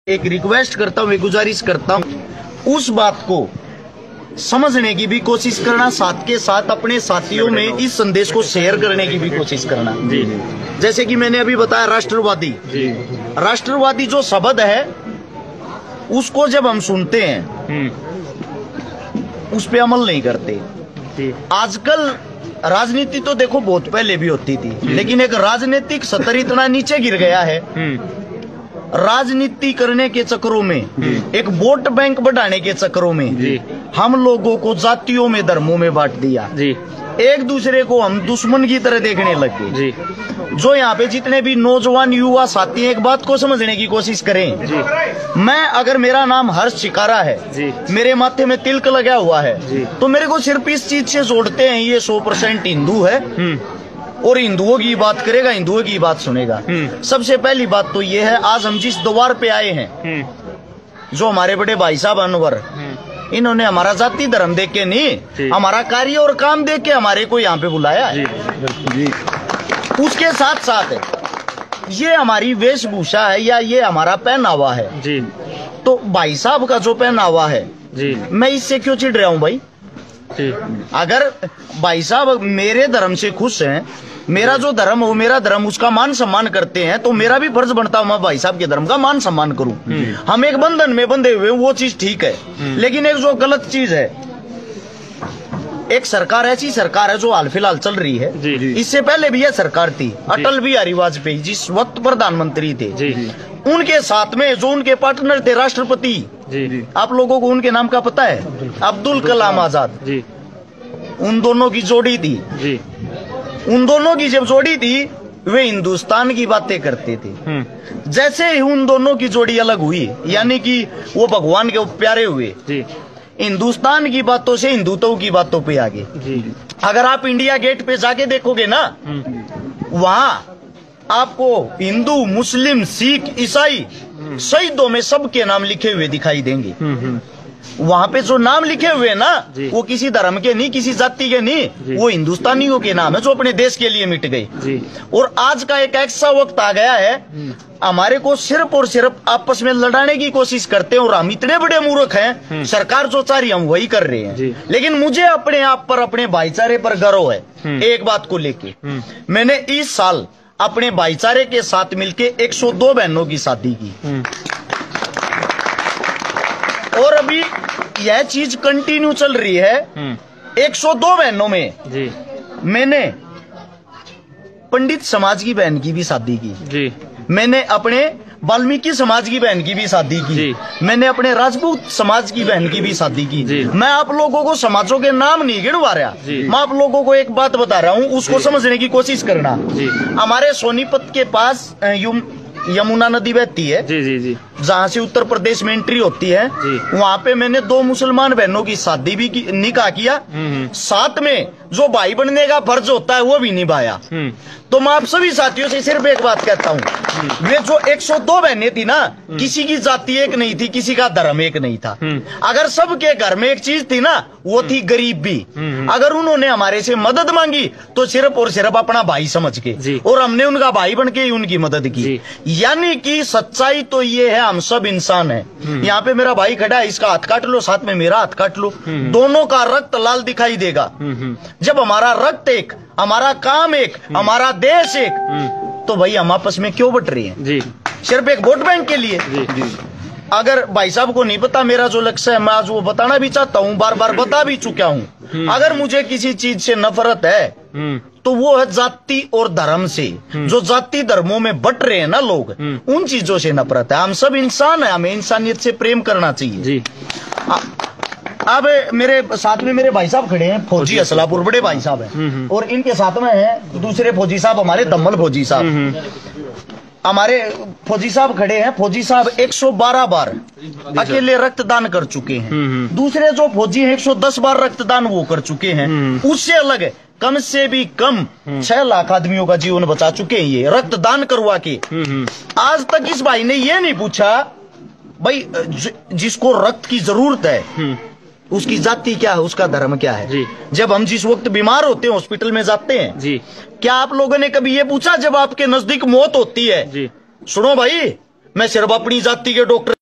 एक रिक्वेस्ट करता हूँ, एक गुजारिश करता हूँ, उस बात को समझने की भी कोशिश करना, साथ के साथ अपने साथियों में इस संदेश को शेयर करने की भी कोशिश करना। जी। जैसे कि मैंने अभी बताया, राष्ट्रवादी राष्ट्रवादी जो शब्द है उसको जब हम सुनते हैं उस पे अमल नहीं करते। आजकल राजनीति तो देखो बहुत पहले भी होती थी, लेकिन एक राजनीतिक स्तर इतना नीचे गिर गया है, राजनीति करने के चक्करों में, एक वोट बैंक बढ़ाने के चक्करों में हम लोगों को जातियों में, धर्मों में बांट दिया। एक दूसरे को हम दुश्मन की तरह देखने लग गए। जो यहाँ पे जितने भी नौजवान युवा साथी हैं, एक बात को समझने की कोशिश करें। मैं अगर मेरा नाम हर्ष शिकारा है, मेरे माथे में तिलक लगा हुआ है, तो मेरे को सिर्फ इस चीज से जोड़ते हैं, ये 100% हिंदू है और हिंदुओं की बात करेगा, हिंदुओं की बात सुनेगा। सबसे पहली बात तो ये है, आज हम जिस द्वार पे आए हैं, जो हमारे बड़े भाई साहब अनवर, इन्होंने हमारा जाति धर्म देख के नहीं, हमारा कार्य और काम देख के हमारे को यहाँ पे बुलाया है। उसके साथ साथ ये हमारी वेशभूषा है या ये हमारा पहनावा है। तो भाई साहब का जो पहनावा है, मैं इससे क्यों चिढ़ रहा हूँ भाई? अगर भाई साहब मेरे धर्म से खुश हैं, मेरा जो धर्म हो, मेरा धर्म, उसका मान सम्मान करते हैं, तो मेरा भी फर्ज बनता है मैं भाई साहब के धर्म का मान सम्मान करूं। हम एक बंधन में बंधे हुए, वो चीज ठीक है। लेकिन एक जो गलत चीज है, एक सरकार, ऐसी सरकार है जो हाल फिलहाल चल रही है, इससे पहले भी यह सरकार थी, अटल बिहारी वाजपेयी जिस वक्त प्रधानमंत्री थे, उनके साथ में जो उनके पार्टनर थे राष्ट्रपति, आप लोगों को उनके नाम का पता है? अब्दुल कलाम आजाद। उन दोनों की जोड़ी थी। उन दोनों की जब जोड़ी थी, वे हिंदुस्तान की बातें करते थे। जैसे ही उन दोनों की जोड़ी अलग हुई, यानी कि वो भगवान के प्यारे हुए, हिंदुस्तान की बातों से हिंदुत्व की बातों पे आगे। अगर आप इंडिया गेट पे जाके देखोगे ना, वहां आपको हिंदू, मुस्लिम, सिख, ईसाई शहीदों में सबके नाम लिखे हुए दिखाई देंगे। वहाँ पे जो नाम लिखे हुए ना, वो किसी धर्म के नहीं, किसी जाति के नहीं, वो हिंदुस्तानियों के नाम है जो अपने देश के लिए मिट गए। और आज का एक ऐसा वक्त आ गया है, हमारे को सिर्फ और सिर्फ आपस में लड़ाने की कोशिश करते हैं, और हम इतने बड़े मूर्ख हैं, सरकार जो चाह रही है हम वही कर रहे हैं। लेकिन मुझे अपने आप पर, अपने भाईचारे पर गर्व है। एक बात को लेके मैंने इस साल अपने भाईचारे के साथ मिलके 102 बहनों की शादी की, और अभी यह चीज कंटिन्यू चल रही है। 102 बहनों में मैंने पंडित समाज की बहन की भी शादी की, मैंने अपने वाल्मीकि समाज की बहन की भी शादी की, मैंने अपने राजपूत समाज की बहन की भी शादी की। मैं आप लोगों को समाजों के नाम नहीं गिनवा रहा, मैं आप लोगों को एक बात बता रहा हूँ, उसको समझने की कोशिश करना। हमारे सोनीपत के पास यमुना नदी बहती है, जहाँ से उत्तर प्रदेश में एंट्री होती है। वहाँ पे मैंने 2 मुसलमान बहनों की शादी भी निकाह किया, साथ में जो भाई बनने का फर्ज होता है वो भी निभाया। तो मैं आप सभी साथियों से सिर्फ एक बात कहता हूँ, वे जो 102 बहनें थी ना, किसी की जाति एक नहीं थी, किसी का धर्म एक नहीं था। अगर सबके घर में एक चीज थी ना, वो थी गरीबी। अगर उन्होंने हमारे से मदद मांगी तो सिर्फ और सिर्फ अपना भाई समझ के, और हमने उनका भाई बन के ही उनकी मदद की। यानी कि सच्चाई तो ये है, हम सब इंसान हैं। यहाँ पे मेरा भाई खड़ा है, इसका हाथ काट लो, साथ में मेरा हाथ काट लो, दोनों का रक्त लाल दिखाई देगा। जब हमारा रक्त एक, हमारा काम एक, हमारा देश एक, तो भाई हम आपस में क्यों बट रहे हैं? सिर्फ एक वोट बैंक के लिए। अगर भाई साहब को नहीं पता मेरा जो लक्ष्य है, मैं आज वो बताना भी चाहता हूँ, बार बार बता भी चुका हूँ। अगर मुझे किसी चीज से नफरत है तो वो है जाति और धर्म से। जो जाति धर्मों में बट रहे हैं ना लोग, उन चीजों से नफरत है। हम सब इंसान है, हमें इंसानियत से प्रेम करना चाहिए। अब मेरे साथ में मेरे भाई साहब खड़े हैं, फौजी असलापुर, बड़े भाई साहब हैं, और इनके साथ में है दूसरे फौजी साहब, हमारे दम्मल फौजी साहब। हमारे फौजी साहब खड़े हैं, फौजी साहब 112 बार अकेले रक्तदान कर चुके हैं। दूसरे जो फौजी हैं 110 बार रक्तदान वो कर चुके हैं। उससे अलग है, कम से भी कम 6 लाख आदमियों का जीवन बचा चुके हैं ये रक्तदान करवा के। आज तक इस भाई ने ये नहीं पूछा भाई जिसको रक्त की जरूरत है उसकी जाति क्या है, उसका धर्म क्या है। जब हम जिस वक्त बीमार होते हैं, हॉस्पिटल में जाते हैं, क्या आप लोगों ने कभी ये पूछा जब आपके नजदीक मौत होती है, सुनो भाई मैं सिर्फ अपनी जाति के डॉक्टर